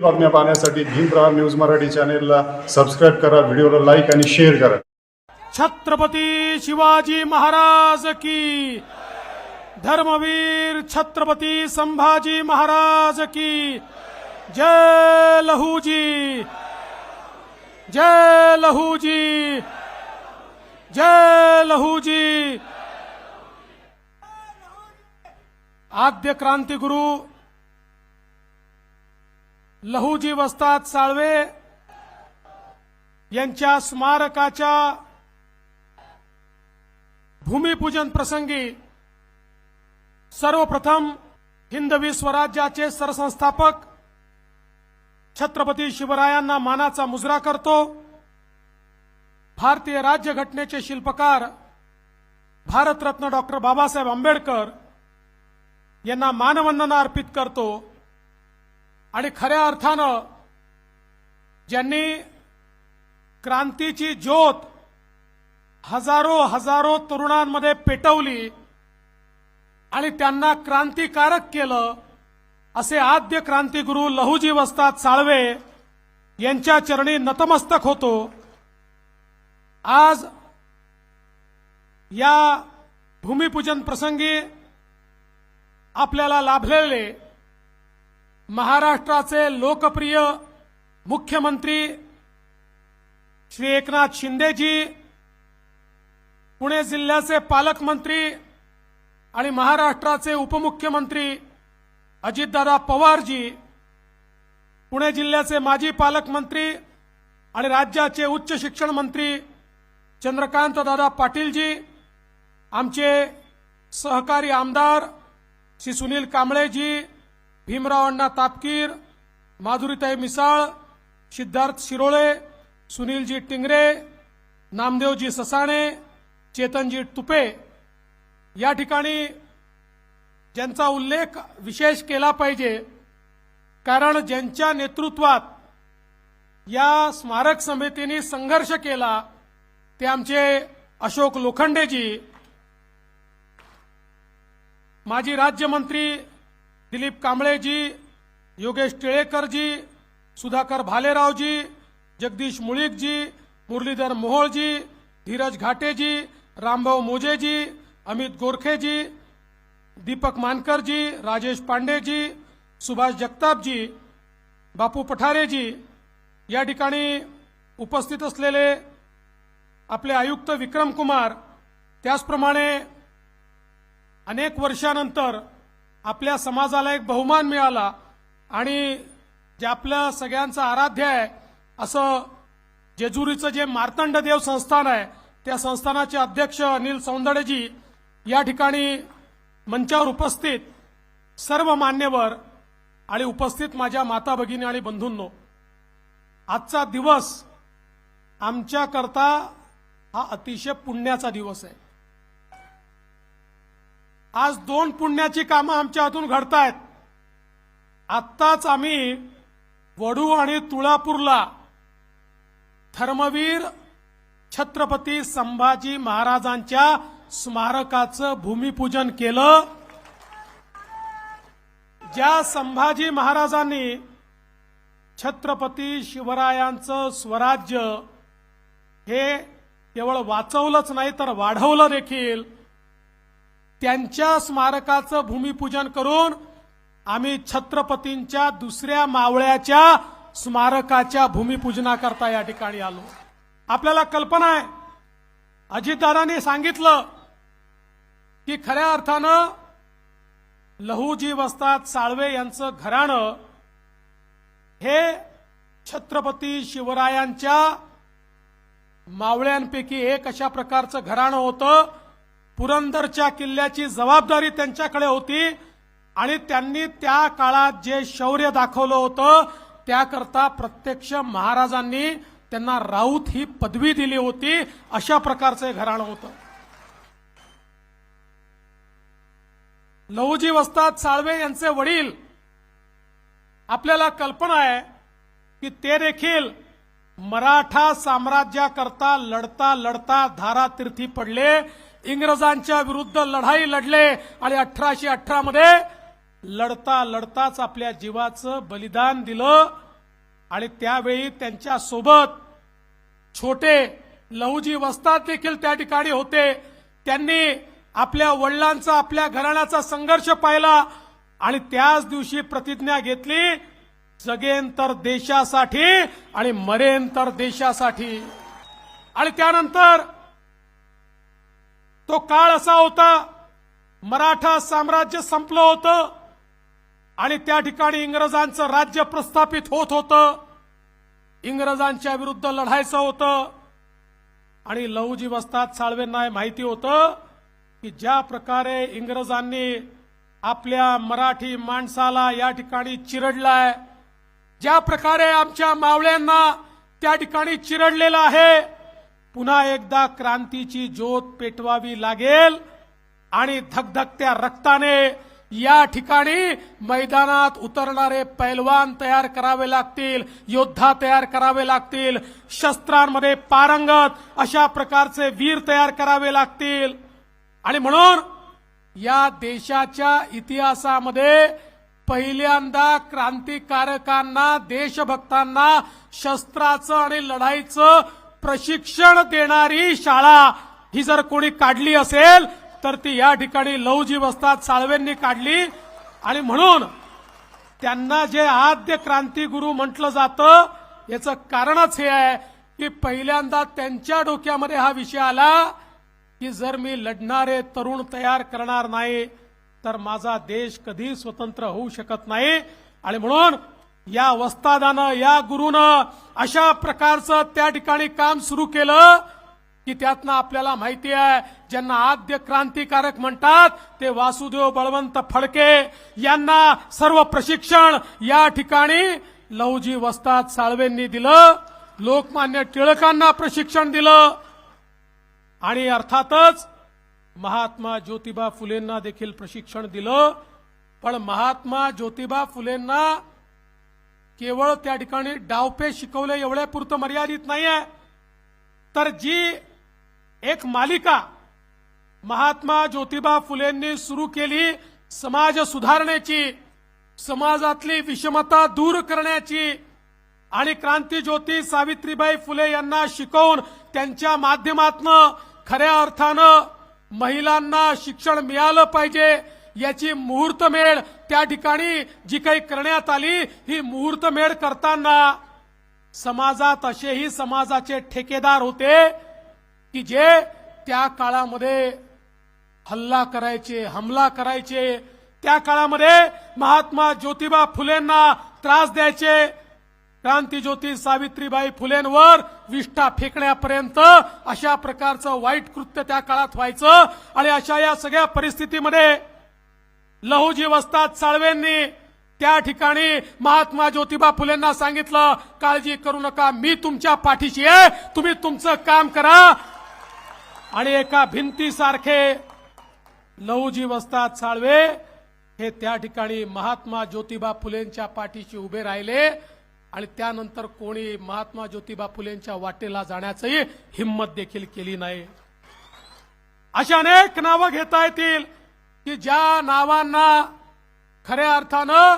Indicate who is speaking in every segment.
Speaker 1: बातम्या पाहण्यासाठी भीमप्रहार न्यूज मराठी चॅनेलला सबस्क्राईब करा, व्हिडिओला लाईक आणि शेअर करा.
Speaker 2: छत्रपती शिवाजी महाराज की, धर्मवीर छत्रपती संभाजी महाराज की जय. लहूजी जय, लहूजी जय, लहूजी. आद्य क्रांतिगुरु लहूजी वस्ताद साळवे यांच्या स्मारकाच्या भूमिपूजन प्रसंगी सर्वप्रथम हिंदवी स्वराज्याचे सरसंस्थापक छत्रपती शिवरायांना मानाचा मुजरा करतो. भारतीय राज्यघटनेचे शिल्पकार भारतरत्न डॉक्टर बाबासाहेब आंबेडकर यांना मानवंदना अर्पित करतो. आणि खऱ्या अर्थानं ज्यांनी क्रांतीची ज्योत हजारो तरुणांमध्ये पेटवली आणि त्यांना क्रांतिकारक केलं, असे आद्य क्रांतिगुरु लहूजी वस्ताद साळवे यांच्या चरणी नतमस्तक होतो. आज या भूमिपूजन प्रसंगी आपल्याला लाभलेले महाराष्ट्राचे लोकप्रिय मुख्यमंत्री श्री एकनाथ शिंदेजी, पुणे जिल्ह्याचे पालकमंत्री आणि महाराष्ट्राचे उपमुख्यमंत्री अजितदादा पवारजी, पुणे जिल्ह्याचे माजी पालकमंत्री आणि राज्याचे उच्च शिक्षण मंत्री चंद्रकांत दादा पाटीलजी, आमचे सहकारी आमदार श्री सुनील कांबळेजी, भीमराव अण्णा तापकीर, माधुरीताई मिसाळ, सिद्धार्थ शिरोळे, सुनीलजी टिंगरे, नामदेवजी ससाणे, चेतनजी तुपे, या ठिकाणी ज्यांचा उल्लेख विशेष केला पाहिजे, कारण ज्यांच्या नेतृत्वात या स्मारक समितीने संघर्ष केला ते आमचे अशोक लोखंडेजी, माजी राज्यमंत्री दिलीप कांबळेजी, योगेश टिळेकरजी, सुधाकर भालेरावजी, जगदीश मुळीकजी, मुरलीधर मोहोळजी, धीरज घाटेजी, रामभाऊ मोजेजी, अमित गोरखेजी, दीपक मानकरजी, राजेश पांडेजी, सुभाष जगतापजी, बापू पठारेजी, या ठिकाणी उपस्थित असलेले आपले आयुक्त विक्रम कुमार, त्याचप्रमाणे अनेक वर्षानंतर आपल्या समाजाला एक बहुमान मिळाला आणि जे आपल्या सगळ्यांचं आराध्य आहे असं जेजुरीचं जे मार्तंडदेव संस्थान आहे, त्या संस्थानाचे अध्यक्ष अनिल सौंदडेजी, या ठिकाणी मंचावर उपस्थित सर्व मान्यवर आणि उपस्थित माझ्या माता भगिनी आणि बंधूंनो, आजचा दिवस आमच्याकरता हा अतिशय पुण्याचा दिवस आहे. आज दोन पुण्याची कामं आमच्या हातून घडतायत. आत्ताच आम्ही वडू आणि तुळापूरला धर्मवीर छत्रपती संभाजी महाराजांच्या स्मारकाचं भूमिपूजन केलं. ज्या संभाजी महाराजांनी छत्रपती शिवरायांचं स्वराज्य हे केवळ वाचवलंच नाही तर वाढवलं देखील, त्यांच्या स्मारकाचं भूमिपूजन करून आम्ही छत्रपतींच्या दुसऱ्या मावळ्याच्या स्मारकाच्या भूमिपूजनाकरता या ठिकाणी आलो. आपल्याला कल्पना आहे, अजितदादांनी सांगितलं की खऱ्या अर्थानं लहूजी वस्ताद साळवे यांचं घराणं हे छत्रपती शिवरायांच्या मावळ्यांपैकी एक अशा प्रकारचं घराणं होतं. पुरंदरच्या किल्ल्याची जबाबदारी त्यांच्याकडे होती आणि त्यांनी त्या काळात जे शौर्य दाखवलं होतं त्याकरता प्रत्यक्ष महाराजांनी त्यांना राऊत ही पदवी दिली होती. अशा प्रकारचं हे घराणं होतं. लहूजी वस्ताद साळवे यांचे वडील, आपल्याला कल्पना आहे की ते देखील मराठा साम्राज्याकरता लढता लढता धारातीर्थी पडले, इंग्रजांच्या विरुद्ध लढाई लढले आणि 1818 मध्ये लढता लढताच आपल्या जीवाचं बलिदान दिलं. आणि त्यावेळी त्यांच्या सोबत छोटे लहुजी वस्ताद देखील त्या ठिकाणी होते. त्यांनी आपल्या वडिलांचा आपल्या घराण्याचा संघर्ष पाहिला आणि त्याच दिवशी प्रतिज्ञा घेतली, जगेन तर देशासाठी आणि मरेन तर देशासाठी. आणि त्यानंतर तो काळ असा होता, मराठा साम्राज्य संपलं होतं आणि त्या ठिकाणी इंग्रजांचं राज्य प्रस्थापित होत होतं. इंग्रजांच्या विरुद्ध लढायचं होतं आणि लहुजी वस्ताद साळवेंना माहिती होतं की ज्या प्रकारे इंग्रजांनी आपल्या मराठी माणसाला या ठिकाणी चिरडलाय, ज्या प्रकारे आमच्या मावळ्यांना त्या ठिकाणी चिरडलेलं आहे, पुन्हा एकदा क्रांतीची ज्योत पेटवावी लागेल आणि धगधगत्या रक्ताने या ठिकाणी मैदानात उतरणारे पैलवान तयार करावे लागतील, योद्धा तयार करावे लागतील, शस्त्रांमध्ये पारंगत अशा प्रकारचे वीर तयार करावे लागतील. आणि म्हणून या देशाच्या इतिहासामध्ये पहिल्यांदा क्रांतिकारकांना, देशभक्तांना शस्त्राचं आणि लढाईचं प्रशिक्षण देणारी शाळा ही जर कोणी काढली असेल तर ती या ठिकाणी लहुजी वस्ताद साळवेंनी काढली. आणि म्हणून त्यांना जे आद्य क्रांतिगुरू म्हटलं जातं याचं कारणच हे आहे की पहिल्यांदा त्यांच्या डोक्यामध्ये हा विषय आला की जर मी लढणारे तरुण तयार करणार नाही तर माझा देश कधी स्वतंत्र होऊ शकत नाही. आणि म्हणून या वस्तादानं, या गुरुनं अशा प्रकारचं त्या ठिकाणी काम सुरू केलं की त्यातनं आपल्याला माहिती आहे, ज्यांना आद्य क्रांतिकारक म्हणतात ते वासुदेव बळवंत फडके यांना सर्व प्रशिक्षण या ठिकाणी लहुजी वस्ताद साळवेंनी दिलं. लोकमान्य टिळकांना प्रशिक्षण दिलं आणि अर्थातच महात्मा ज्योतिबा फुलेंना देखील प्रशिक्षण दिलं. पण महात्मा ज्योतिबा फुलेंना केवळ त्या ठिकाणी डावपेच शिकवले एवढ्यापुरतं मर्यादित नाहीये, तर जी एक मालिका महात्मा ज्योतिबा फुलेंनी सुरू केली समाज सुधारण्याची, समाजातली विषमता दूर करण्याची आणि क्रांतिज्योती सावित्रीबाई फुले यांना शिकवून त्यांच्या माध्यमातून खऱ्या अर्थानं महिलांना शिक्षण मिळालं पाहिजे याची मुहूर्तमेढ त्या ठिकाणी जी काही करण्यात आली, ही मुहूर्तमेढ करताना समाजात असेही समाजाचे ठेकेदार होते की जे त्या काळामध्ये हल्ला करायचे, हमला करायचे, त्या काळामध्ये महात्मा ज्योतिबा फुलेंना त्रास द्यायचे. क्रांतिज्योती सावित्रीबाई फुलेंवर विष्ठा फेकण्यापर्यंत अशा प्रकारचं वाईट कृत्य त्या काळात व्हायचं. आणि अशा या सगळ्या परिस्थितीमध्ये लहुजी वस्ताद साळवेंनी त्या ठिकाणी महात्मा ज्योतिबा फुलेंना सांगितलं, काळजी करू नका, मी तुमच्या पाठीशी आहे, तुम्ही तुमचं काम करा. आणि एका भिंतीसारखे लहुजी वस्ताद साळवे हे त्या ठिकाणी महात्मा ज्योतिबा फुलेंच्या पाठीशी उभे राहिले आणि त्यानंतर कोणी महात्मा ज्योतिबा फुलेंच्या वाटेला जाण्याची हिंमत देखील केली नाही. अशा अनेक नावं घेता येतील की ज्या नावांना खऱ्या अर्थानं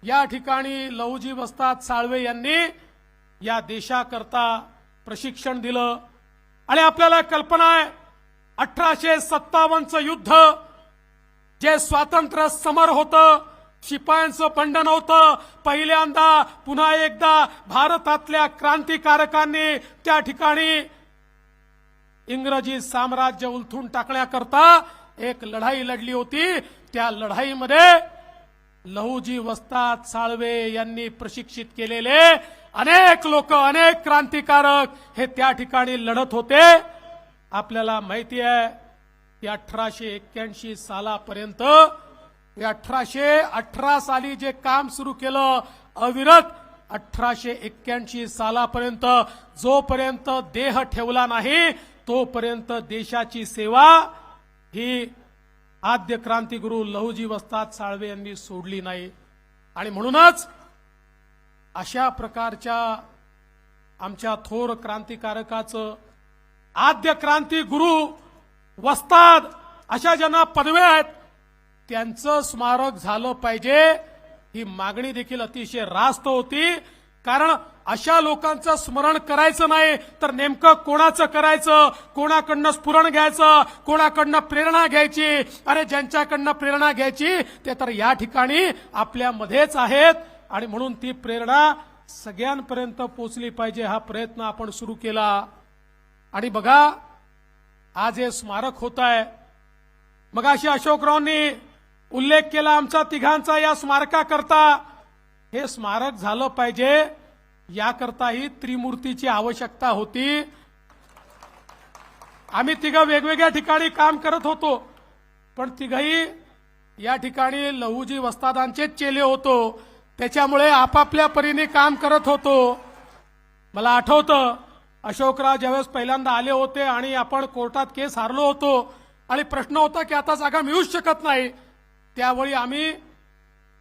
Speaker 2: या ठिकाणी लहुजी वस्ताद साळवे यांनी या देशाकरता प्रशिक्षण दिलं. आणि आपल्याला कल्पना आहे 1857चं युद्ध जे स्वातंत्र्य समर होतं, शिपायांचं बंधन होतं, पहिल्यांदा पुन्हा एकदा भारतातल्या क्रांतिकारकांनी त्या ठिकाणी इंग्रजी साम्राज्य उलथून टाकण्याकरता एक लढाई लढली होती. त्या लढाईमध्ये लहुजी वस्ताद साळवे यांनी प्रशिक्षित केलेले अनेक लोक, अनेक क्रांतिकारक हे त्या ठिकाणी लढत होते. आपल्याला माहिती आहे की 1881 सालापर्यंत, 1818 साली जे काम सुरू केलं अविरत, 1881 सालापर्यंत जोपर्यंत देह ठेवला नाही तोपर्यंत देशाची सेवा ही आद्य क्रांतिगुरू लहुजी वस्ताद साळवे यांनी सोडली नाही. आणि म्हणूनच अशा प्रकारच्या आमच्या थोर क्रांतिकारकाचं, आद्य क्रांतिगुरू वस्ताद अशा ज्यांना पदव्या आहेत त्यांचं स्मारक झालं पाहिजे ही मागणी देखील अतिशय रास्त होती. कारण अशा लोकांचं स्मरण करायचं नाही तर नेमकं कोणाचं करायचं, कोणाकडनं स्फुरण घ्यायचं, कोणाकडनं प्रेरणा घ्यायची. अरे ज्यांच्याकडनं प्रेरणा घ्यायची ते तर या ठिकाणी आपल्यामध्येच आहेत आणि म्हणून ती प्रेरणा सगळ्यांपर्यंत पोहोचली पाहिजे. हा प्रयत्न आपण सुरू केला. आणि बघा आज हे स्मारक होत आहे. मगाशी अशोकरावांनी उल्लेख केला आमचा तिघांचा या स्मारकाकरता. हे स्मारक झालं पाहिजे याकरताही त्रिमूर्तीची आवश्यकता होती. आम्ही तिघं वेगवेगळ्या ठिकाणी काम करत होतो, पण तिघही या ठिकाणी लहुजी वस्तादांचेच चेले होतो. त्याच्यामुळे आपापल्या परीने काम करत होतो. मला आठवतं अशोकराव ज्यावेळेस पहिल्यांदा आले होते आणि आपण कोर्टात केस हारलो होतो आणि प्रश्न होता की आता जागा मिळूच शकत नाही. त्यावेळी आम्ही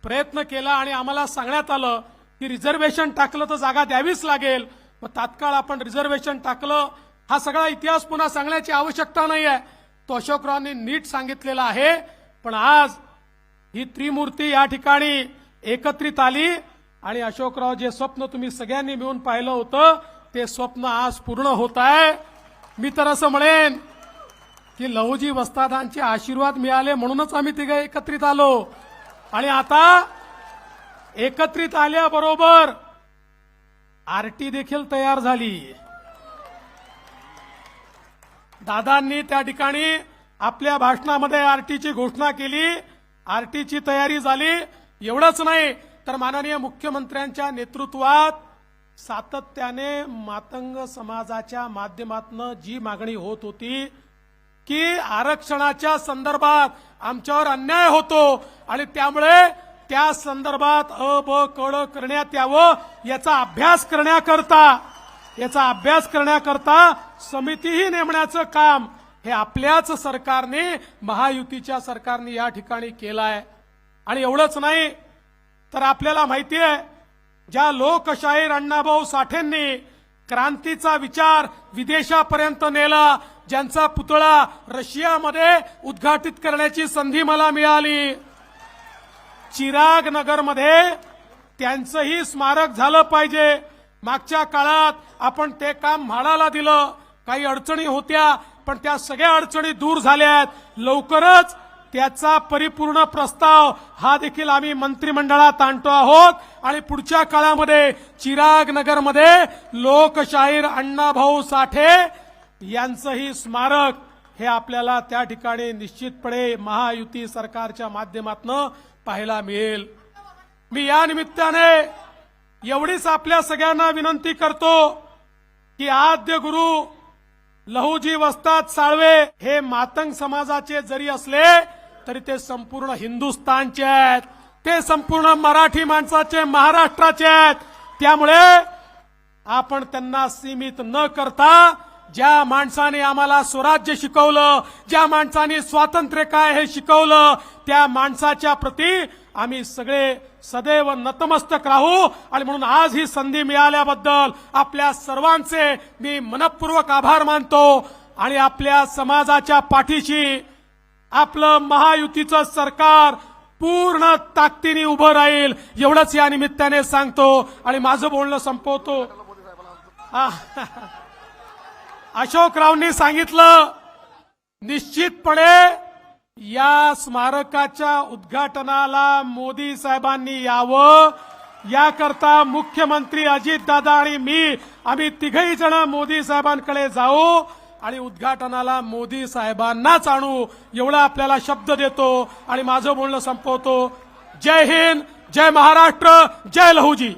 Speaker 2: प्रयत्न केला आणि आम्हाला सांगण्यात आलं की रिझर्वेशन टाकलं तर जागा द्यावीच लागेल. मग तात्काळ आपण रिझर्वेशन टाकलं. हा सगळा इतिहास पुन्हा सांगण्याची आवश्यकता नाही आहे, तो अशोकरावांनी नीट सांगितलेला आहे. पण आज ही त्रिमूर्ती या ठिकाणी एकत्रित आली आणि अशोकराव जे स्वप्न तुम्ही सगळ्यांनी मिळून पाहिलं होतं ते स्वप्न आज पूर्ण होत आहे. मी तर असं म्हणेन की लहुजी वस्तादांचे आशीर्वाद मिळाले म्हणूनच आम्ही तिघे एकत्रित आलो. आणि आता एकत्रित आल्याबरोबर आरटी देखील तयार झाली. दादांनी त्या ठिकाणी आपल्या भाषणामध्ये आरटीची घोषणा केली. आरटीची तयारी झाली. एवढंच नाही तर माननीय मुख्यमंत्र्यांच्या नेतृत्वात सातत्याने मातंग समाजाच्या माध्यमातून जी मागणी होत होती की आरक्षणाच्या संदर्भात आमच्यावर अन्याय होतो आणि त्यामुळे त्या संदर्भात ब करण्यात यावं याचा अभ्यास करण्याकरता समितीही नेमण्याचं काम हे आपल्याच सरकारने, महायुतीच्या सरकारने या ठिकाणी केलं आहे. आणि एवढंच नाही तर आपल्याला माहिती आहे ज्या लोकशाहीर अण्णाभाऊ साठेंनी क्रांतीचा विचार विदेशापर्यंत नेला, ज्यांचा पुतळा रशियामध्ये उद्घाटित करण्याची संधी मला मिळाली. चिराग नगरमध्ये त्यांचंही स्मारक झालं पाहिजे. मागच्या काळात आपण ते काम म्हाडाला दिलं. काही अडचणी होत्या पण त्या सगळ्या अडचणी दूर झाल्यात. लवकरच त्याचा परिपूर्ण प्रस्ताव हा देखील आम्ही मंत्रिमंडळात आणतो आहोत आणि पुढच्या काळामध्ये चिराग नगरमध्ये लोकशाहीर अण्णाभाऊ साठे यांचंही स्मारक हे आपल्याला त्या ठिकाणी निश्चितपणे महायुती सरकारच्या माध्यमातून पाहायला मिळेल. मी या निमित्ताने एवढीच आपल्या सगळ्यांना विनंती करतो की आद्य गुरु लहुजी वस्ताद साळवे हे मातंग समाजाचे जरी असले तरी ते संपूर्ण हिंदुस्थानचे आहेत. ते संपूर्ण मराठी माणसाचे, महाराष्ट्राचे आहेत. त्यामुळे आपण त्यांना सीमित न करता ज्या माणसाने आम्हाला स्वराज्य शिकवलं, ज्या माणसाने स्वातंत्र्य काय हे शिकवलं, त्या माणसाच्या प्रती आम्ही सगळे सदैव नतमस्तक राहू. आणि म्हणून आज ही संधी मिळाल्याबद्दल आपल्या सर्वांचे मी मनपूर्वक आभार मानतो. आणि आपल्या समाजाच्या पाठीशी आपलं महायुतीचं सरकार पूर्ण ताकदीने उभं राहील एवढंच या निमित्ताने सांगतो आणि माझं बोलणं संपवतो. अशोकरावांनी सांगितलं निश्चितपणे या स्मारकाच्या उद्घाटनाला मोदी साहेबांनी यावं. याकरता मुख्यमंत्री अजितदादा आणि मी आम्ही तिघही जण मोदी साहेबांकडे जाऊ आणि उद्घाटनाला मोदी साहेबांनाच आणू एवढा आपल्याला शब्द देतो आणि माझं बोलणं संपवतो. जय हिंद, जय महाराष्ट्र, जय लहुजी.